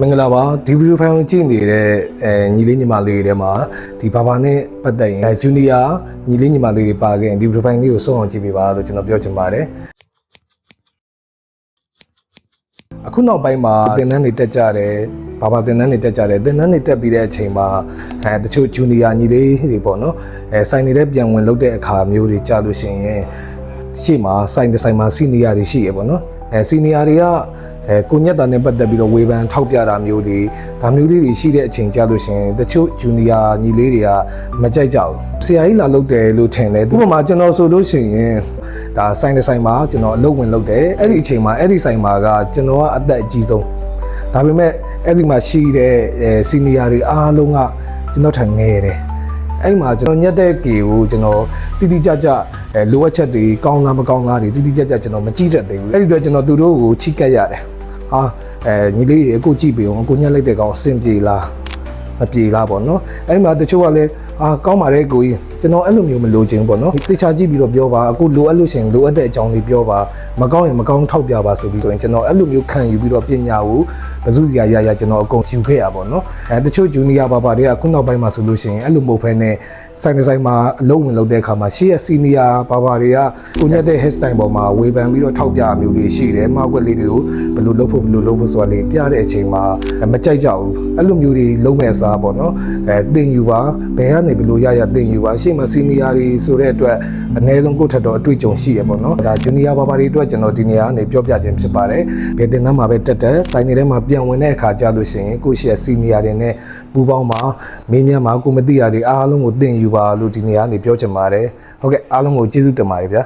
မင်္ဂလာပါဒီဗီဒီယိုဖိုင်ကိုကြည့်နေတဲ့ညီလေးညီမလေးတွေထဲမှာဒီဘာဘာနဲ့ပတ်သက်ရင်ဂျူနီယာညီလေးညီမလေးတွေပါခဲ့ရင်ဒီဗီဒီယိုဖိုင်လေးကိုဆုံးအောင်ကြည့်ပေးပါလို့ကျွန်တော်ပြောချင်ပါတယ်အခုနောက်ပိုင်းမှာသင်တန်းတွေတက်ကြတယ်ဘာဘာသင်တန်းတွေတက်ကြတယ်သင်တန်းတွေတက်ပြီးတဲ့အချိန်မှာတချို့ဂျူနီယာညီလေးတွေပေါ့နော်စိုင်နေတဲ့ပြန်ဝင်လုပ်တဲ့အခါမျိုးတွေကြာလို့ရှိရင်ရှေ့မှာစိုင်တစ်ဆိုင်မှာစီနီယာတွေရှိရပေါ့နော်စီနီယာတွေကကိုညက်တာနဲ့ပတ်သက်ပြီးတော့ဝေဖန်ထောက်ပြတာမျိုးတွေဒါမျိုးလေးတွေရှိတဲ့အချိန်ကြာလို့ရှင်တချို့ဂျူနီယာညီလေးတွေကမကြိုက်ကြဘူးဆရာကြီးလာလုပ်တယ်လို့ထင်တယ်ဥပမာကျွန်တော်ဆိုလို့ရှိရင်ဒါဆိုင်တစ်ဆိုင်မှာကျွန်တော်အလုပ်ဝင်လုပ်တယ်အဲ့ဒီအချိန်မှာအဲ့ဒီဆိုင်မှာကကျွန်တော်ကအသက်အကြီးဆုံးဒါပေမဲ့အဲ့ဒီမှာရှိတဲ့စီနီယာတွေအားလုံးကကျွန်တော်ထံငယ်တယ်အဲ့မှာကျွန်တော်ညက်တဲ့ကေကိုကျွန်တော်တိတိကျကျလိုအပ်ချက်တွေကောင်းလားမကောင်းလားတွေတိတိကျကျကျွန်တော်မကြည့်တတ်သေးဘူးအဲ့ဒီတော့ကျွန်တော်သူတို့ကိုချိကက်ရတယ်ဟာညီလေးတွေအခုကြည့်ပြီးအောင်အခုညက်လိုက်တဲ့ကောင်အဆင်ပြေလားမပြေလားပေါ့နော်အဲ့မှာတချို့ကလည်းကောင်းပါတယ်ကိုကြီးကျွန်တော်အဲ့လိုမျိုးမလိုချင်ဘူးပေါ့နော်တေချာကြည့်ပြီးတော့ပြောပါအခုလိုအပ်လို့ရှင်လိုအပ်တဲ့အကြောင်းလေးပြောပါမကောင်းရင်မကောင်းထောက်ပြပါဆိုပြီးဆိုရင်ကျွန်တော်အဲ့လိုမျိုးခံယူပြီးတော့ပညာကိုဘစုစရာရကျွန်တော်အကုန်ယူခဲ့ရပါတော့တချို့ဂျူနီယာဘာဘာတွေကအခုနောက်ပိုင်းမှာဆိုလို့ရှိရင်အဲ့လိုမဟုတ်ဘဲနဲ့ဆိုင်တစ်ဆိုင်မှာအလုံးဝင်လုပ်တဲ့အခါမှာရှေ့ရစီနီယာဘာဘာတွေကကိုညက်တဲ့ hair style ပေါ်မှာဝေဖန်ပြီးတော့ထောက်ပြမျိုးတွေရှိတယ်မှားကွက်လေးတွေကိုဘယ်လိုလုပ်ဖို့ဆိုတာလေးပြတဲ့အချိန်မှာမကြိုက်ကြဘူးအဲ့လိုမျိုးတွေလုံးမဲ့အစားပေါ့နော်တင်ယူပါဘယ်ကနေဘယ်လိုရတင်ယူပါရှေ့မှာစီနီယာတွေဆိုတဲ့အတွက်အနည်းဆုံးကိုယ့်ထက်တော့အတွေ့အကြုံရှိရပေါ့နော်ဒါဂျူနီယာဘာဘာတွေအတွက်ကျွန်တော်ဒီနေရာကနေပြောပြခြင်းဖြစ်ပါတယ်ဘယ်တင်တန်းမှာပဲတက်ဆိုင်တွေထဲမှာပြန်ဝင်တဲ့အခါကြာလို့ရှိရင်ကိုယ့်ရှေ့စီနီယာတွေနဲ့ပူပေါင်းမှာမင်းများမှာကိုမသိရတွေအားလုံးကိုတင်ယူပါလို့ဒီနေရာကနေပြောချင်ပါတယ်ဟုတ်ကဲ့အားလုံးကိုကျေးဇူးတင်ပါတယ်ဗျာ